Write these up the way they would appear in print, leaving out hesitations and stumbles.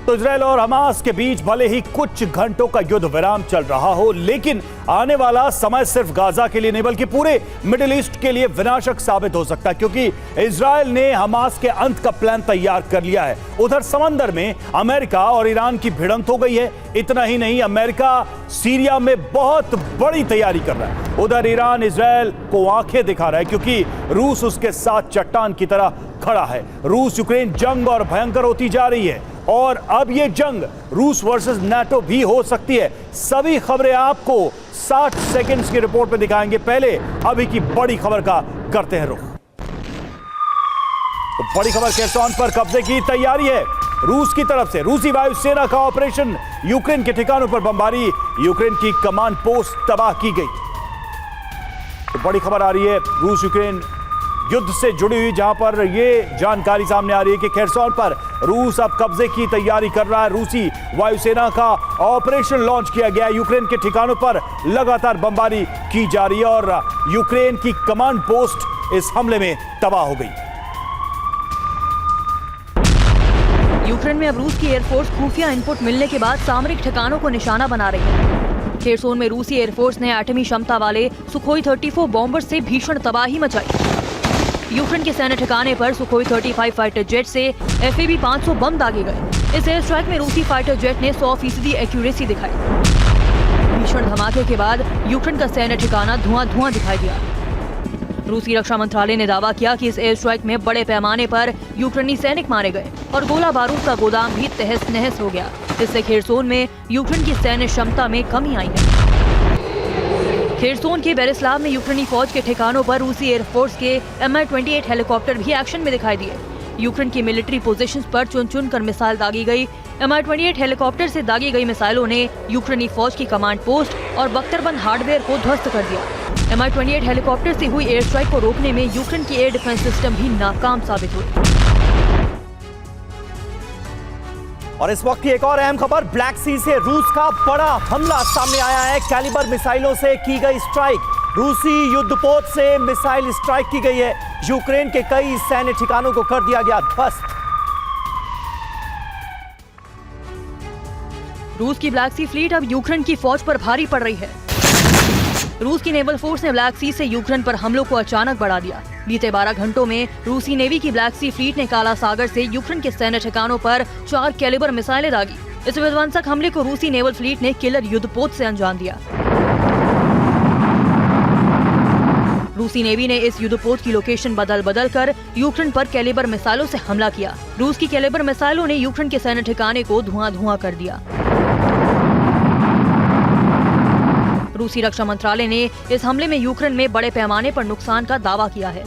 तो इजरायल और हमास के बीच भले ही कुछ घंटों का युद्ध विराम चल रहा हो, लेकिन आने वाला समय सिर्फ गाजा के लिए नहीं बल्कि पूरे मिडिल ईस्ट के लिए विनाशक साबित हो सकता है, क्योंकि इजरायल ने हमास के अंत का प्लान तैयार कर लिया है। उधर समंदर में अमेरिका और ईरान की भिड़ंत हो गई है। इतना ही नहीं, अमेरिका सीरिया में बहुत बड़ी तैयारी कर रहा है। उधर ईरान इजरायल को आंखें दिखा रहा है, क्योंकि रूस उसके साथ चट्टान की तरह खड़ा है। रूस यूक्रेन जंग और भयंकर होती जा रही है और अब ये जंग रूस वर्सेस नाटो भी हो सकती है। सभी खबरें आपको 60 सेकंड्स की रिपोर्ट में दिखाएंगे। पहले अभी की बड़ी खबर का करते हैं रुख। तो बड़ी खबर, केरसन पर कब्जे की तैयारी है रूस की तरफ से। रूसी वायुसेना का ऑपरेशन, यूक्रेन के ठिकानों पर बमबारी, यूक्रेन की कमांड पोस्ट तबाह की गई। तो बड़ी खबर आ रही है रूस यूक्रेन युद्ध से जुड़ी हुई, जहां पर यह जानकारी सामने आ रही है कि केरसन पर रूस अब कब्जे की तैयारी कर रहा है। रूसी वायुसेना का ऑपरेशन लॉन्च किया गया। यूक्रेन के ठिकानों पर लगातार बमबारी की जा रही है और यूक्रेन की कमांड पोस्ट इस हमले में तबाह हो गई। यूक्रेन में अब रूस की एयरफोर्स खुफिया इनपुट मिलने के बाद सामरिक ठिकानों को निशाना बना रही है। केरसन में रूसी एयरफोर्स ने एटमी क्षमता वाले सुखोई 34 बॉम्बर से भीषण तबाही मचाई। यूक्रेन के सैन्य ठिकाने पर सुखोई 35 फाइटर जेट से FAB 500 बम दागे गए। इस एयर स्ट्राइक में रूसी फाइटर जेट ने 100% एक्यूरेसी दिखाई। भीषण धमाके के बाद यूक्रेन का सैन्य ठिकाना धुआं दिखाई दिया। रूसी रक्षा मंत्रालय ने दावा किया कि इस एयर स्ट्राइक में बड़े पैमाने पर यूक्रेनी सैनिक मारे गए और गोला बारूद का गोदाम भी तहस नहस हो गया। इससे केरसन में यूक्रेन की सैन्य क्षमता में कमी आई है। केरसन के बेरिस्लाव में यूक्रेनी फौज के ठिकानों पर रूसी एयरफोर्स के Mi-28 हेलीकॉप्टर भी एक्शन में दिखाई दिए। यूक्रेन की मिलिट्री पोजीशंस पर चुन कर मिसाइल दागी गई। Mi-28 हेलीकॉप्टर से दागी गई मिसाइलों ने यूक्रेनी फौज की कमांड पोस्ट और बख्तरबंद हार्डवेयर को ध्वस्त कर दिया। Mi-28 हेलीकॉप्टर से हुई एयर स्ट्राइक को रोकने में यूक्रेन की एयर डिफेंस सिस्टम भी नाकाम साबित हुए। और इस वक्त की एक और अहम खबर, ब्लैक सी से रूस का बड़ा हमला सामने आया है। कैलिबर मिसाइलों से की गई स्ट्राइक, रूसी युद्धपोत से मिसाइल स्ट्राइक की गई है। यूक्रेन के कई सैन्य ठिकानों को कर दिया गया ध्वस्त। रूस की ब्लैक सी फ्लीट अब यूक्रेन की फौज पर भारी पड़ रही है। रूस की नेवल फोर्स ने ब्लैक सी से यूक्रेन पर हमलों को अचानक बढ़ा दिया। बीते 12 घंटों में रूसी नेवी की ब्लैक सी फ्लीट ने काला सागर से यूक्रेन के सैन्य ठिकानों पर 4 कैलिबर मिसाइलें दागी। इस विध्वंसक हमले को रूसी नेवल फ्लीट ने किलर युद्धपोत से अंजाम दिया। रूसी नेवी ने इस युद्धपोत की लोकेशन बदल कर यूक्रेन पर कैलिबर मिसाइलों से हमला किया। रूस की कैलिबर मिसाइलों ने यूक्रेन के सैन्य ठिकाने को धुआं कर दिया। रूसी रक्षा मंत्रालय ने इस हमले में यूक्रेन में बड़े पैमाने पर नुकसान का दावा किया है।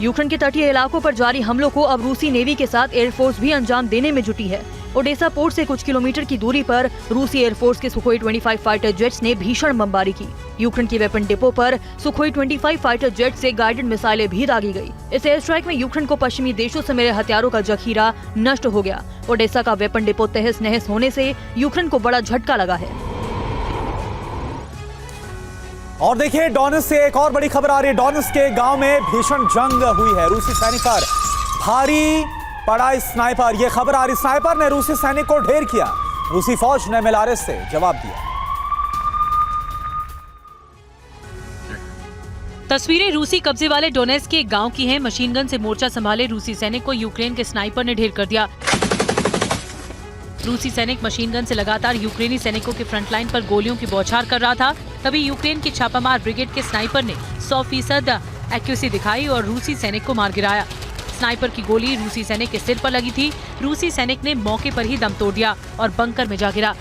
यूक्रेन के तटीय इलाकों पर जारी हमलों को अब रूसी नेवी के साथ एयरफोर्स भी अंजाम देने में जुटी है। ओडेसा पोर्ट से कुछ किलोमीटर की दूरी पर रूसी एयरफोर्स के सुखोई 25 फाइटर जेट्स ने भीषण बमबारी की। यूक्रेन की वेपन डिपो पर सुखोई 25 फाइटर जेट से गाइडेड मिसाइलें भी दागी गई। इस एयर स्ट्राइक में यूक्रेन को पश्चिमी देशों से मिले हथियारों का जखीरा नष्ट हो गया। ओडेसा का वेपन डिपो तहस नहस होने से यूक्रेन को बड़ा झटका लगा है। और देखिए, डोनेट्स्क से एक और बड़ी खबर आ रही है। डोनेट्स्क के गांव में भीषण जंग हुई है। रूसी सैनिक पर भारी पड़ा स्नाइपर। यह खबर आ रही, स्नाइपर ने रूसी सैनिक को ढेर किया। रूसी फौज ने मिलारेस से जवाब दिया। तस्वीरें रूसी कब्जे वाले डोनेट्स्क के गांव की हैं। मशीन गन से मोर्चा संभाले रूसी सैनिक को यूक्रेन के स्नाइपर ने ढेर कर दिया। रूसी सैनिक मशीन गन से लगातार यूक्रेनी सैनिकों के फ्रंट लाइन पर गोलियों की बौछार कर रहा था। तभी यूक्रेन की छापामार ब्रिगेड के स्नाइपर ने 100% एक्यूरेसी दिखाई और रूसी सैनिक को मार गिराया। स्नाइपर की गोली रूसी सैनिक के सिर पर लगी थी। रूसी सैनिक ने मौके पर ही दम तोड़ दिया और बंकर में जा गिरा।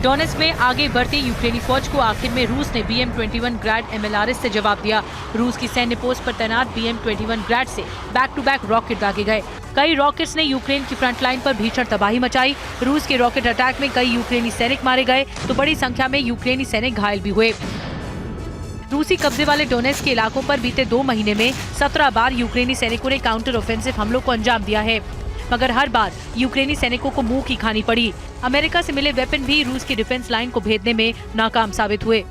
डोनेट्स्क में आगे बढ़ती यूक्रेनी फौज को आखिर में रूस ने BM-21 ग्रैड MLRS से जवाब दिया। रूस की सैन्य पोस्ट पर तैनात BM-21 ग्रैड से बैक टू बैक रॉकेट दागे गए। कई रॉकेट्स ने यूक्रेन की फ्रंट लाइन पर भीषण तबाही मचाई। रूस के रॉकेट अटैक में कई यूक्रेनी सैनिक मारे गए तो बड़ी संख्या में यूक्रेनी सैनिक घायल भी हुए। रूसी कब्जे वाले डोनेट्स्क के इलाकों पर बीते 2 महीने में 17 बार यूक्रेनी सैनिकों ने काउंटर ऑफेंसिव हमलों को अंजाम दिया है, मगर हर बार यूक्रेनी सैनिकों को मुंह की खानी पड़ी। अमेरिका से मिले वेपन भी रूस की डिफेंस लाइन को भेदने में नाकाम साबित हुए।